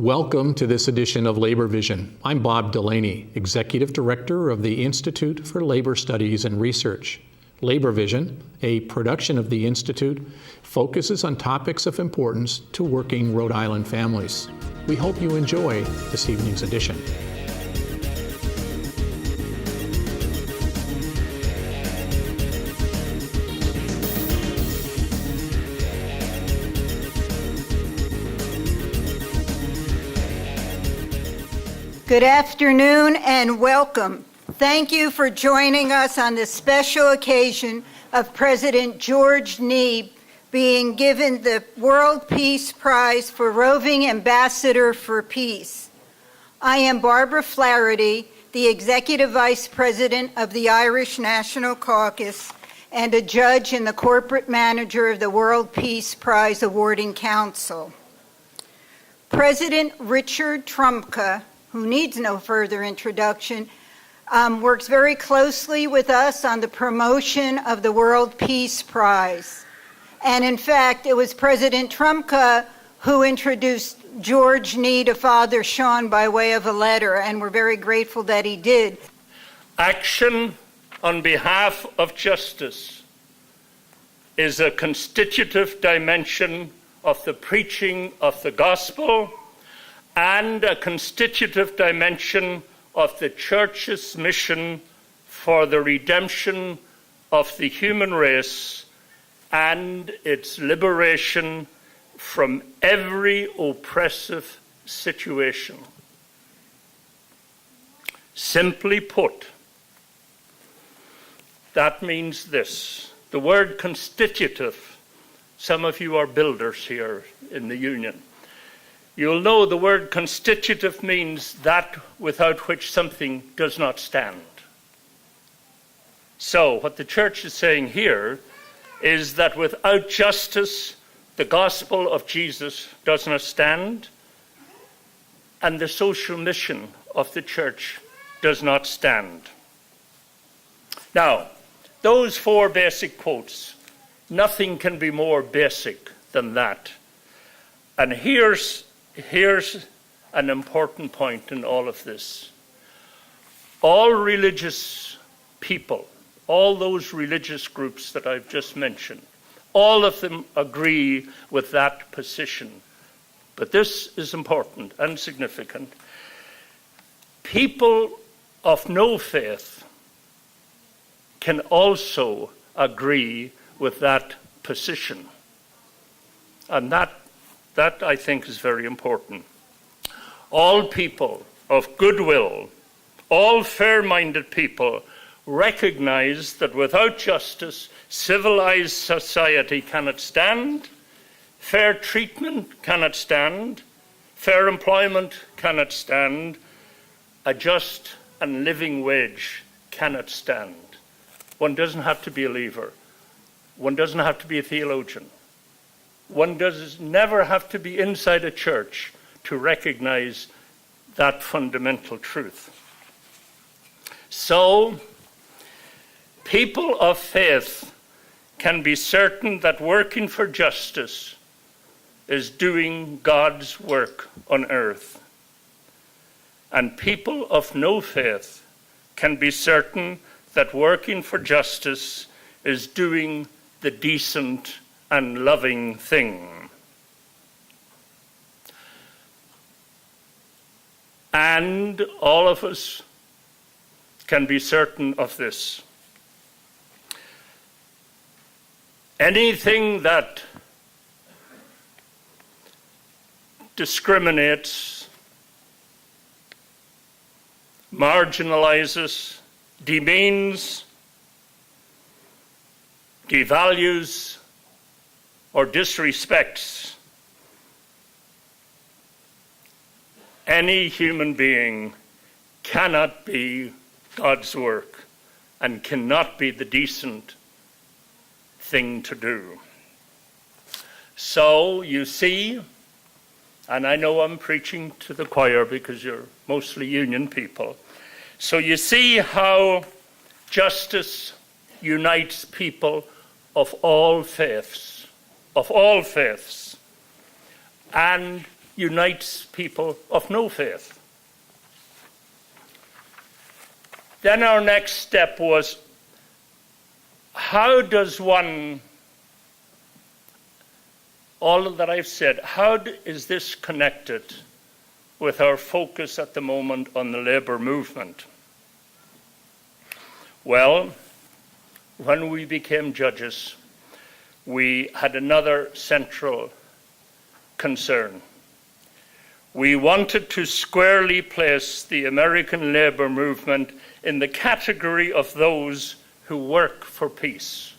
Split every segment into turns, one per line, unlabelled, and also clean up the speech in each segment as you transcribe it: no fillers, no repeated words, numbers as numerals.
Welcome to this edition of Labor Vision. I'm Bob Delaney, Executive Director of the Institute for Labor Studies and Research. Labor Vision, a production of the Institute, focuses on topics of importance to working Rhode Island families. We hope you enjoy this evening's edition.
Good afternoon and welcome. Thank you for joining us on this special occasion of President George Neebe being given the World Peace Prize for Roving Ambassador for Peace. I am Barbara Flaherty, the Executive Vice President of the Irish National Caucus and a judge and the corporate manager of the World Peace Prize Awarding Council. President Richard Trumka, who needs no further introduction, works very closely with us on the promotion of the World Peace Prize. And in fact, it was President Trumka who introduced George Neebe to Father Sean by way of a letter, and we're very grateful that he did.
Action on behalf of justice is a constitutive dimension of the preaching of the gospel and a constitutive dimension of the Church's mission for the redemption of the human race and its liberation from every oppressive situation. Simply put, that means this. The word constitutive, some of you are builders here in the Union. You'll know the word constitutive means that without which something does not stand. So what the Church is saying here is that without justice, the gospel of Jesus does not stand, and the social mission of the Church does not stand. Now, those four basic quotes, nothing can be more basic than that. And here's an important point in all of this. All religious people, all those religious groups that I've just mentioned, all of them agree with that position. But this is important and significant. People of no faith can also agree with that position. And that I think is very important. All people of goodwill, all fair-minded people recognize that without justice, civilized society cannot stand, fair treatment cannot stand, fair employment cannot stand, a just and living wage cannot stand. One doesn't have to be a believer. One doesn't have to be a theologian. One does never have to be inside a church to recognize that fundamental truth. So, people of faith can be certain that working for justice is doing God's work on earth. And people of no faith can be certain that working for justice is doing the decent and loving thing. And all of us can be certain of this. Anything that discriminates, marginalizes, demeans, devalues, or disrespects any human being cannot be God's work and cannot be the decent thing to do. So you see, and I know I'm preaching to the choir because you're mostly union people, so you see how justice unites people of all faiths, and unites people of no faith. Then our next step was, how does one, all that I've said, how is this connected with our focus at the moment on the labour movement? Well, when we became judges, we had another central concern. We wanted to squarely place the American labour movement in the category of those who work for peace.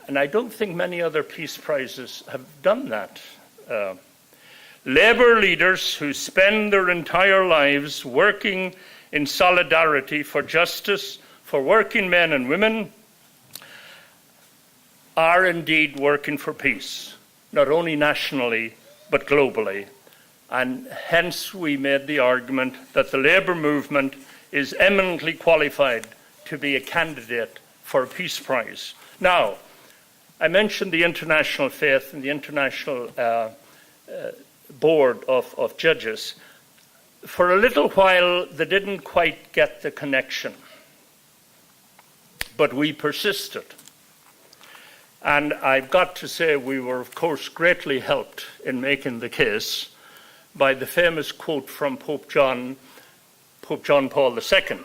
And I don't think many other peace prizes have done that. Labour leaders who spend their entire lives working in solidarity for justice for working men and women are indeed working for peace, not only nationally but globally. And hence we made the argument that the labour movement is eminently qualified to be a candidate for a peace prize. Now, I mentioned the international faith and the international board of judges. For a little while, they didn't quite get the connection, but we persisted. And I've got to say we were, of course, greatly helped in making the case by the famous quote from Pope John Paul II.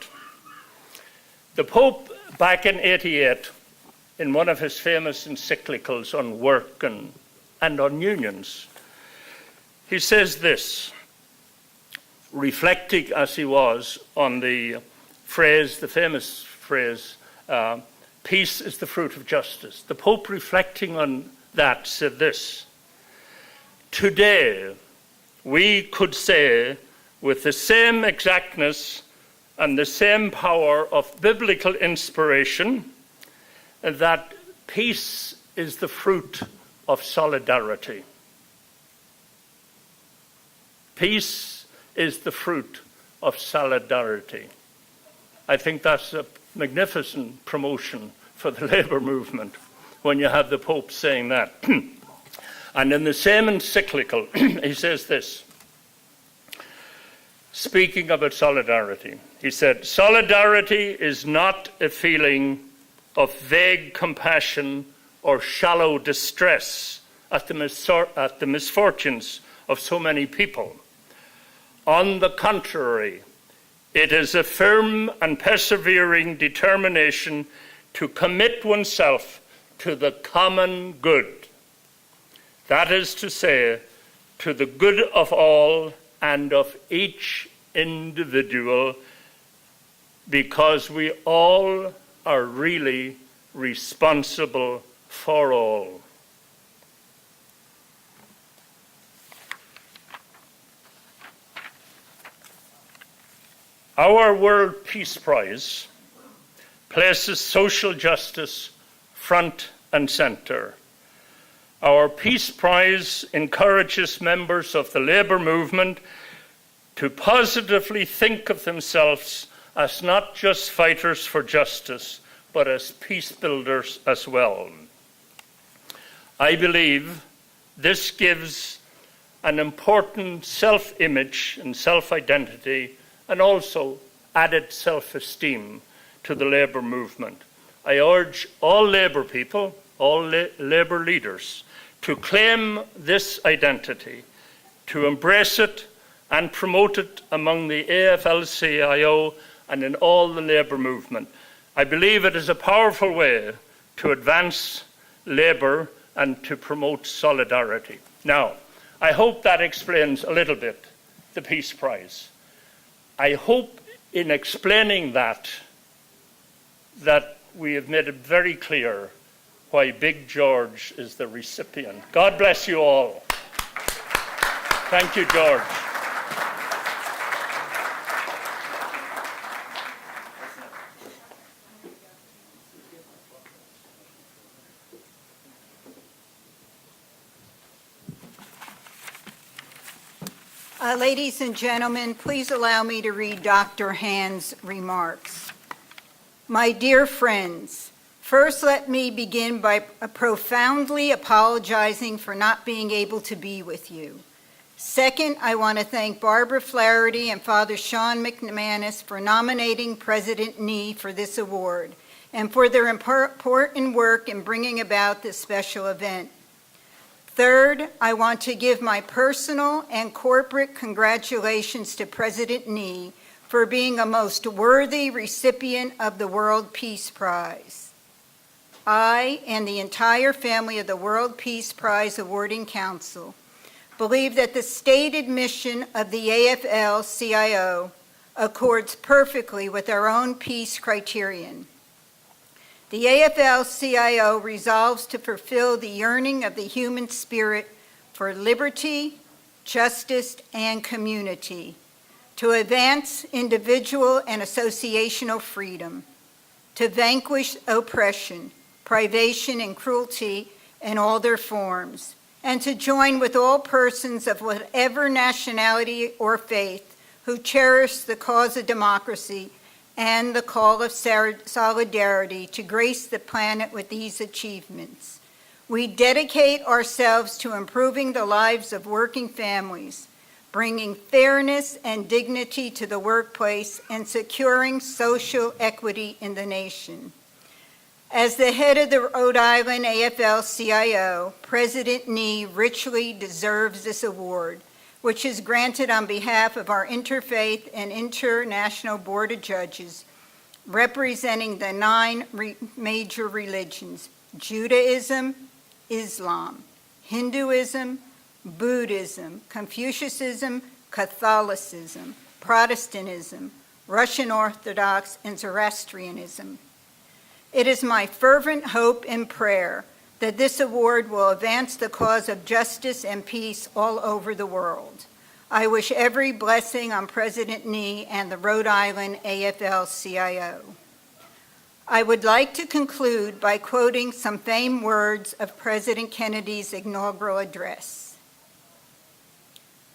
The Pope, back in 88, in one of his famous encyclicals on work and on unions, he says this, reflecting as he was on the famous phrase, peace is the fruit of justice. The Pope, reflecting on that, said this, today we could say with the same exactness and the same power of biblical inspiration that peace is the fruit of solidarity. Peace is the fruit of solidarity. I think that's a magnificent promotion for the labour movement when you have the Pope saying that. And in the same encyclical, he says this, speaking about solidarity, he said, solidarity is not a feeling of vague compassion or shallow distress at the misfortunes of so many people. On the contrary, it is a firm and persevering determination to commit oneself to the common good. That is to say, to the good of all and of each individual, because we all are really responsible for all. Our World Peace Prize places social justice front and centre. Our Peace Prize encourages members of the labour movement to positively think of themselves as not just fighters for justice, but as peace builders as well. I believe this gives an important self-image and self-identity and also added self-esteem to the labour movement. I urge all labour people, all labour leaders, to claim this identity, to embrace it and promote it among the AFL-CIO and in all the labour movement. I believe it is a powerful way to advance labour and to promote solidarity. Now, I hope that explains a little bit the Peace Prize. I hope in explaining that we have made it very clear why Big George is the recipient. God bless you all. Thank you, George.
Ladies and gentlemen, please allow me to read Dr. Hand's remarks. My dear friends, First, let me begin by profoundly apologizing for not being able to be with you. Second, I want to thank Barbara Flaherty and Father Sean McManus for nominating President Nee for this award and for their important work in bringing about this special event. Third, I want to give my personal and corporate congratulations to President Nee for being a most worthy recipient of the World Peace Prize. I and the entire family of the World Peace Prize Awarding Council believe that the stated mission of the AFL-CIO accords perfectly with our own peace criterion. The AFL-CIO resolves to fulfill the yearning of the human spirit for liberty, justice, and community, to advance individual and associational freedom, to vanquish oppression, privation, and cruelty in all their forms, and to join with all persons of whatever nationality or faith who cherish the cause of democracy and the call of solidarity to grace the planet with these achievements. We dedicate ourselves to improving the lives of working families, bringing fairness and dignity to the workplace, and securing social equity in the nation. As the head of the Rhode Island AFL-CIO, President Nee richly deserves this award, which is granted on behalf of our Interfaith and International Board of Judges, representing the 9 major religions: Judaism, Islam, Hinduism, Buddhism, Confucianism, Catholicism, Protestantism, Russian Orthodox, and Zoroastrianism. It is my fervent hope and prayer that this award will advance the cause of justice and peace all over the world. I wish every blessing on President Nee and the Rhode Island AFL-CIO. I would like to conclude by quoting some famed words of President Kennedy's inaugural address.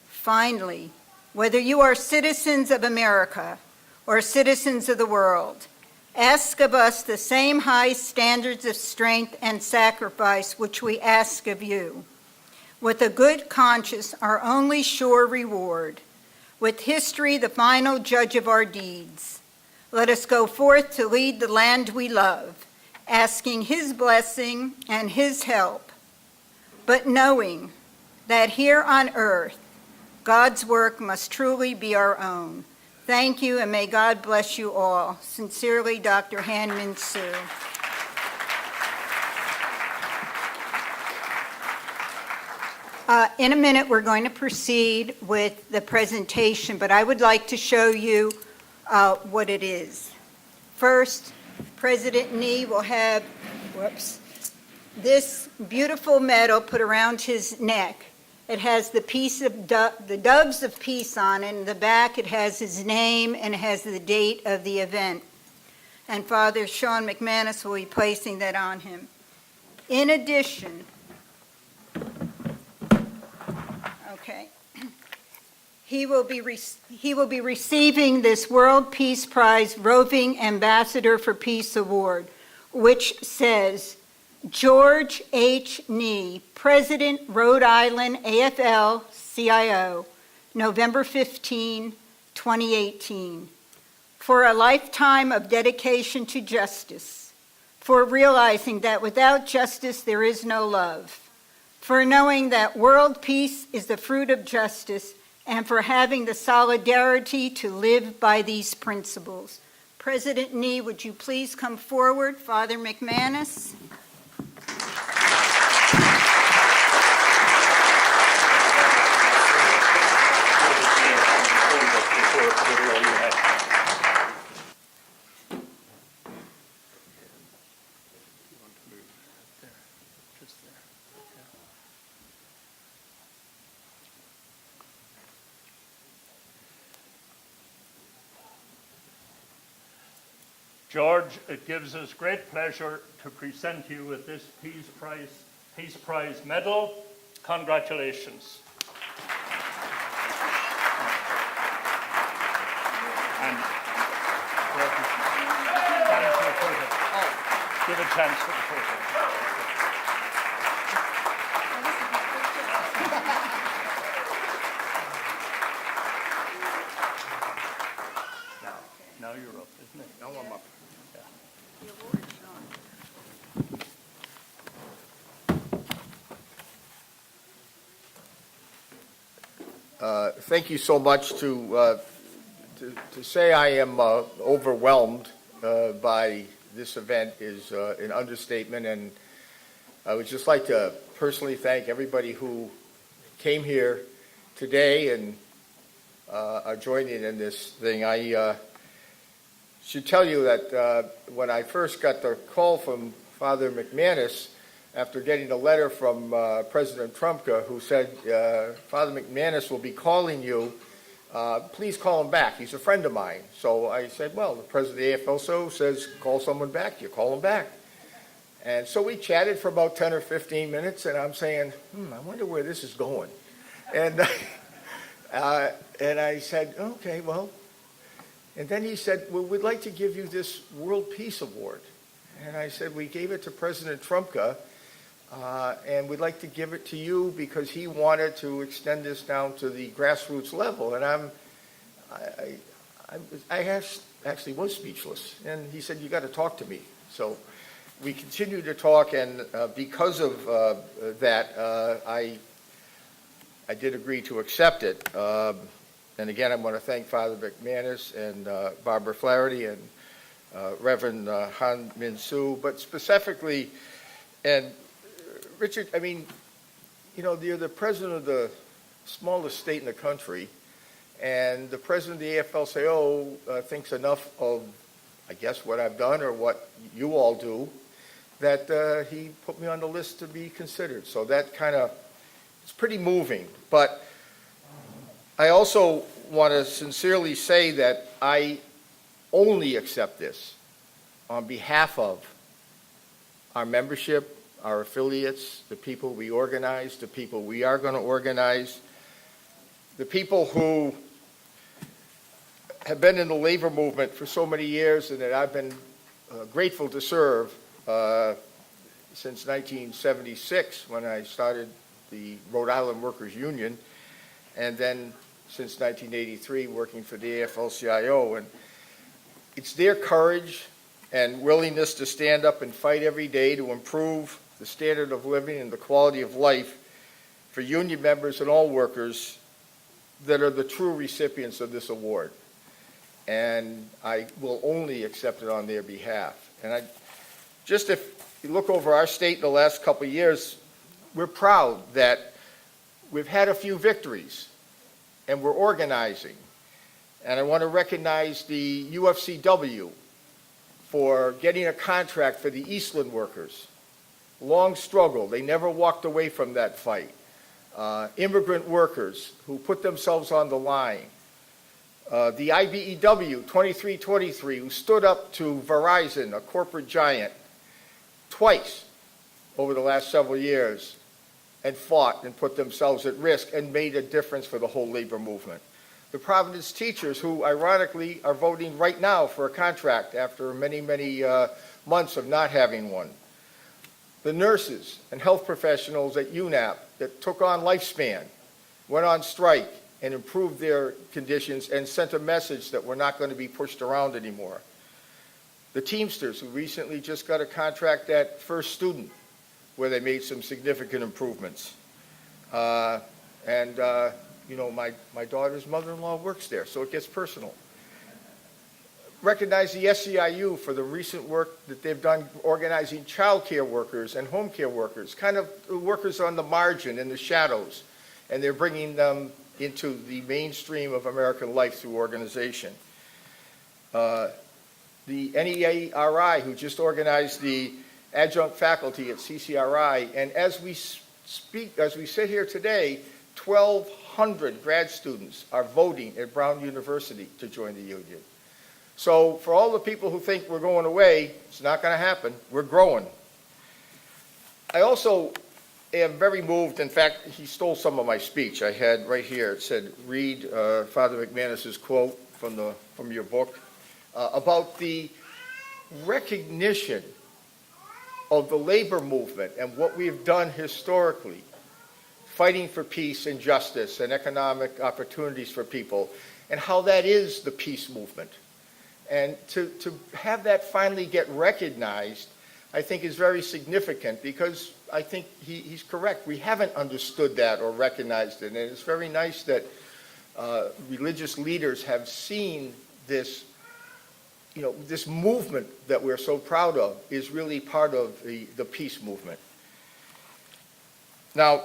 Finally, whether you are citizens of America or citizens of the world, ask of us the same high standards of strength and sacrifice which we ask of you. With a good conscience, our only sure reward. With history, the final judge of our deeds. Let us go forth to lead the land we love, asking his blessing and his help, but knowing that here on earth, God's work must truly be our own. Thank you, and may God bless you all. Sincerely, Dr. Han-Min Soo. In a minute, we're going to proceed with the presentation, but I would like to show you what it is. First, President Nee will have this beautiful medal put around his neck. It has the piece of the doves of peace on it. In the back, it has his name and it has the date of the event. And Father Sean McManus will be placing that on him. In addition, he will be receiving this World Peace Prize Roving Ambassador for Peace Award, which says, George H. Nee, President, Rhode Island AFL-CIO, November 15, 2018, for a lifetime of dedication to justice, for realizing that without justice there is no love, for knowing that world peace is the fruit of justice, and for having the solidarity to live by these principles. President Nee, would you please come forward? Father McManus.
George, it gives us great pleasure to present you with this Peace Prize medal. Congratulations. And Give a chance for the photo. Now you're up, isn't it?
Now I'm up. Thank you so much to say I am overwhelmed by this event is an understatement, and I would just like to personally thank everybody who came here today and are joining in this thing. I should tell you that when I first got the call from Father McManus, after getting a letter from President Trumpka, who said, Father McManus will be calling you, please call him back. He's a friend of mine. So I said, well, the president of the AFL-CIO says, call someone back. You call him back. And so we chatted for about 10 or 15 minutes, and I'm saying, I wonder where this is going. And, and I said, okay, well. And then he said, well, we'd like to give you this World Peace Award. And I said, we gave it to President Trumpka, and we'd like to give it to you because he wanted to extend this down to the grassroots level. And I actually was speechless. And he said, you got to talk to me. So we continued to talk, and because of that, I did agree to accept it. And again, I want to thank Father McManus and Barbara Flaherty and Reverend Han Min Soo, but specifically, and Richard, I mean, you know, you're the president of the smallest state in the country, and the president of the AFL-CIO thinks enough of, I guess, what I've done or what you all do, that he put me on the list to be considered. So that kind of, it's pretty moving. But I also want to sincerely say that I only accept this on behalf of our membership, our affiliates, the people we organize, the people we are going to organize, the people who have been in the labor movement for so many years and that I've been grateful to serve since 1976 when I started the Rhode Island Workers Union, and then since 1983 working for the AFL-CIO. And it's their courage and willingness to stand up and fight every day to improve the standard of living and the quality of life for union members and all workers that are the true recipients of this award. And I will only accept it on their behalf. And if you look over our state in the last couple of years, we're proud that we've had a few victories and we're organizing. And I want to recognize the UFCW for getting a contract for the Eastland workers. Long struggle. They never walked away from that fight. Immigrant workers who put themselves on the line. The IBEW 2323 who stood up to Verizon, a corporate giant, twice over the last several years and fought and put themselves at risk and made a difference for the whole labor movement. The Providence teachers who ironically are voting right now for a contract after many, many months of not having one. The nurses and health professionals at UNAP that took on Lifespan, went on strike and improved their conditions and sent a message that we're not going to be pushed around anymore. The Teamsters who recently just got a contract at First Student where they made some significant improvements. You know, my daughter's mother-in-law works there, so it gets personal. Recognize the SEIU for the recent work that they've done organizing child care workers and home care workers, kind of workers on the margin in the shadows, and they're bringing them into the mainstream of American life through organization. The NEARI, who just organized the adjunct faculty at CCRI, and as we sit here today, 1,200 grad students are voting at Brown University to join the union. So for all the people who think we're going away, it's not going to happen. We're growing. I also am very moved. In fact, he stole some of my speech. I had right here. It said, read Father McManus's quote from your book about the recognition of the labor movement and what we've done historically, fighting for peace and justice and economic opportunities for people, and how that is the peace movement. And to have that finally get recognized, I think is very significant, because I think he's correct. We haven't understood that or recognized it. And it's very nice that religious leaders have seen this, this movement that we're so proud of is really part of the peace movement. Now,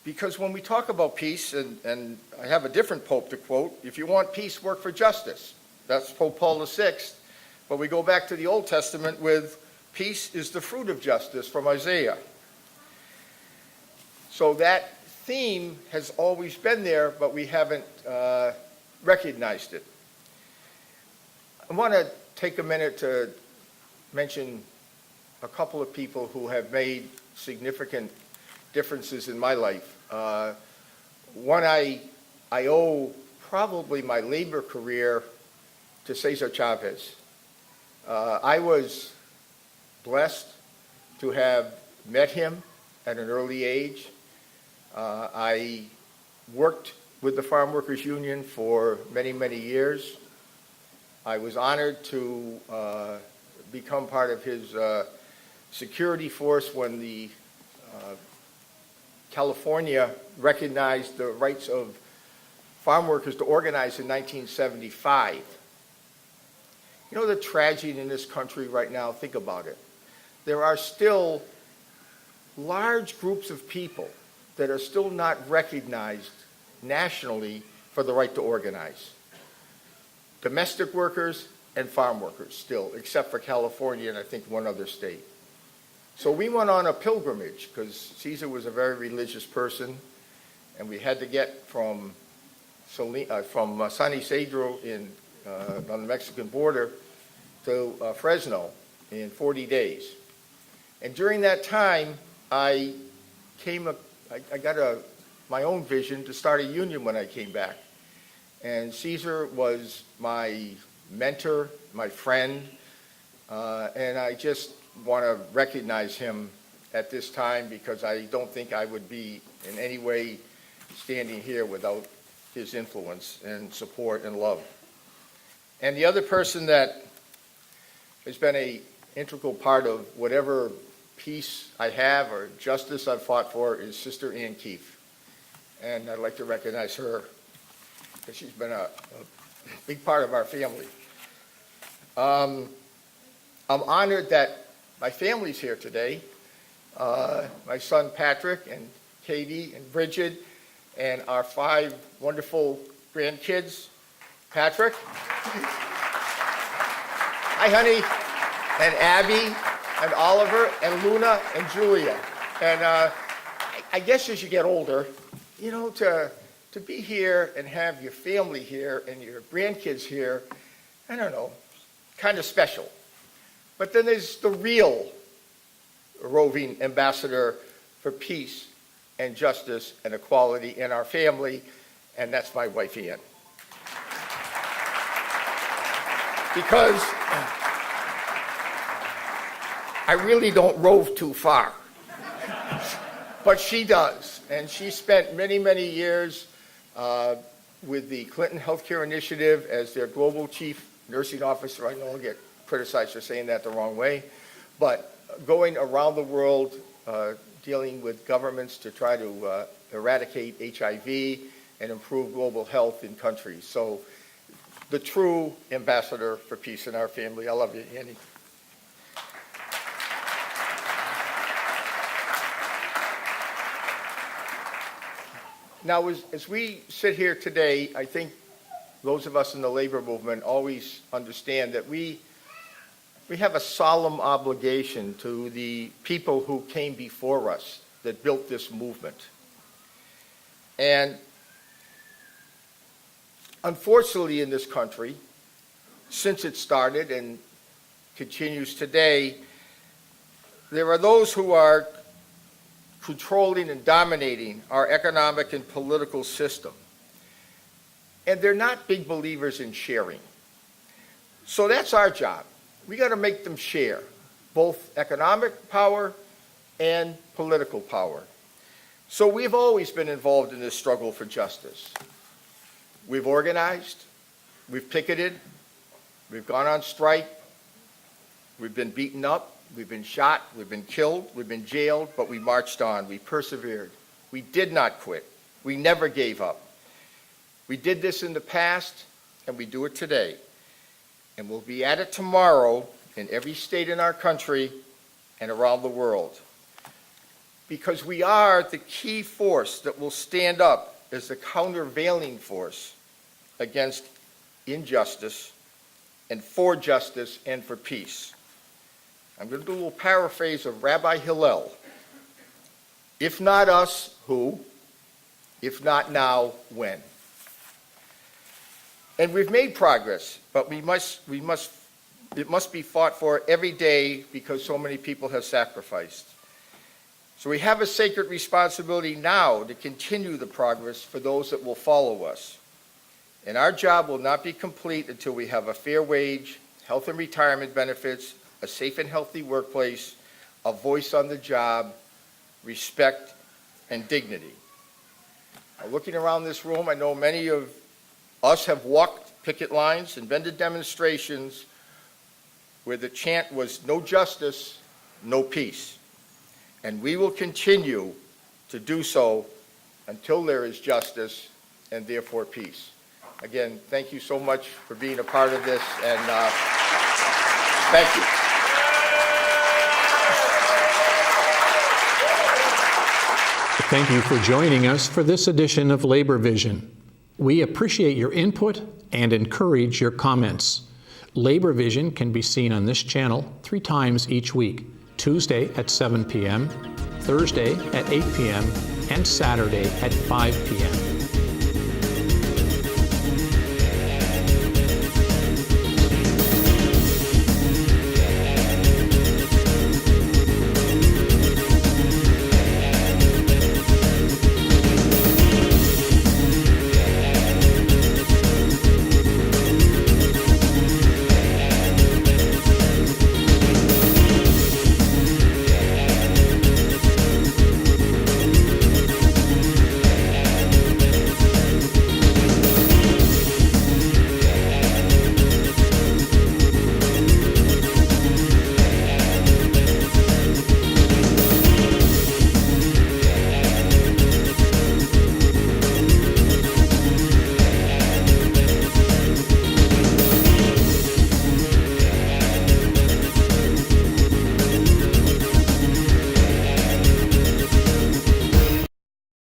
because when we talk about peace, and I have a different Pope to quote, if you want peace, work for justice. That's Pope Paul VI. But we go back to the Old Testament with peace is the fruit of justice from Isaiah. So that theme has always been there, but we haven't recognized it. I want to take a minute to mention a couple of people who have made significant differences in my life. One, I owe probably my labor career to Cesar Chavez. I was blessed to have met him at an early age. I worked with the Farm Workers Union for many, many years. I was honored to become part of his security force when the California recognized the rights of farm workers to organize in 1975. You know the tragedy in this country right now? Think about it. There are still large groups of people that are still not recognized nationally for the right to organize. Domestic workers and farm workers still, except for California and I think one other state. So we went on a pilgrimage because Cesar was a very religious person, and we had to get from San Isidro on the Mexican border to Fresno in 40 days. And during that time, I got my own vision to start a union when I came back. And Cesar was my mentor, my friend, and I just want to recognize him at this time, because I don't think I would be in any way standing here without his influence and support and love. And the other person that has been an integral part of whatever peace I have or justice I've fought for is Sister Ann Keefe. And I'd like to recognize her, because she's been a big part of our family. I'm honored that my family's here today. My son Patrick and Katie and Bridget and our 5 wonderful grandkids. Patrick. Hi, honey. And Abby and Oliver and Luna and Julia. And I guess as you get older, to be here and have your family here and your grandkids here, I don't know, kind of special. But then there's the real roving ambassador for peace and justice and equality in our family, and that's my wife, Ann. Because I really don't rove too far, but she does. And she spent many, many years with the Clinton Healthcare Initiative as their global chief nursing officer. I know I'll get criticized for saying that the wrong way, but going around the world dealing with governments to try to eradicate HIV and improve global health in countries. So the true ambassador for peace in our family. I love you, Annie. Now, as we sit here today, I think those of us in the labor movement always understand that we have a solemn obligation to the people who came before us that built this movement. And unfortunately in this country, since it started and continues today, there are those who are controlling and dominating our economic and political system. And they're not big believers in sharing. So that's our job. We got to make them share both economic power and political power. So we've always been involved in this struggle for justice. We've organized, we've picketed, we've gone on strike, we've been beaten up, we've been shot, we've been killed, we've been jailed, but we marched on, we persevered. We did not quit. We never gave up. We did this in the past, and we do it today. And we'll be at it tomorrow in every state in our country and around the world. Because we are the key force that will stand up as the countervailing force against injustice and for justice and for peace. I'm going to do a little paraphrase of Rabbi Hillel. If not us, who? If not now, when? And we've made progress, but it must be fought for every day because so many people have sacrificed. So we have a sacred responsibility now to continue the progress for those that will follow us. And our job will not be complete until we have a fair wage, health and retirement benefits, a safe and healthy workplace, a voice on the job, respect, and dignity. Now, looking around this room, I know many of us have walked picket lines and been to demonstrations where the chant was no justice, no peace. And we will continue to do so until there is justice and therefore peace. Again, thank you so much for being a part of this, and thank you.
Thank you for joining us for this edition of Labor Vision. We appreciate your input and encourage your comments. Labor Vision can be seen on this channel 3 times each week: Tuesday at 7 p.m., Thursday at 8 p.m., and Saturday at 5 p.m.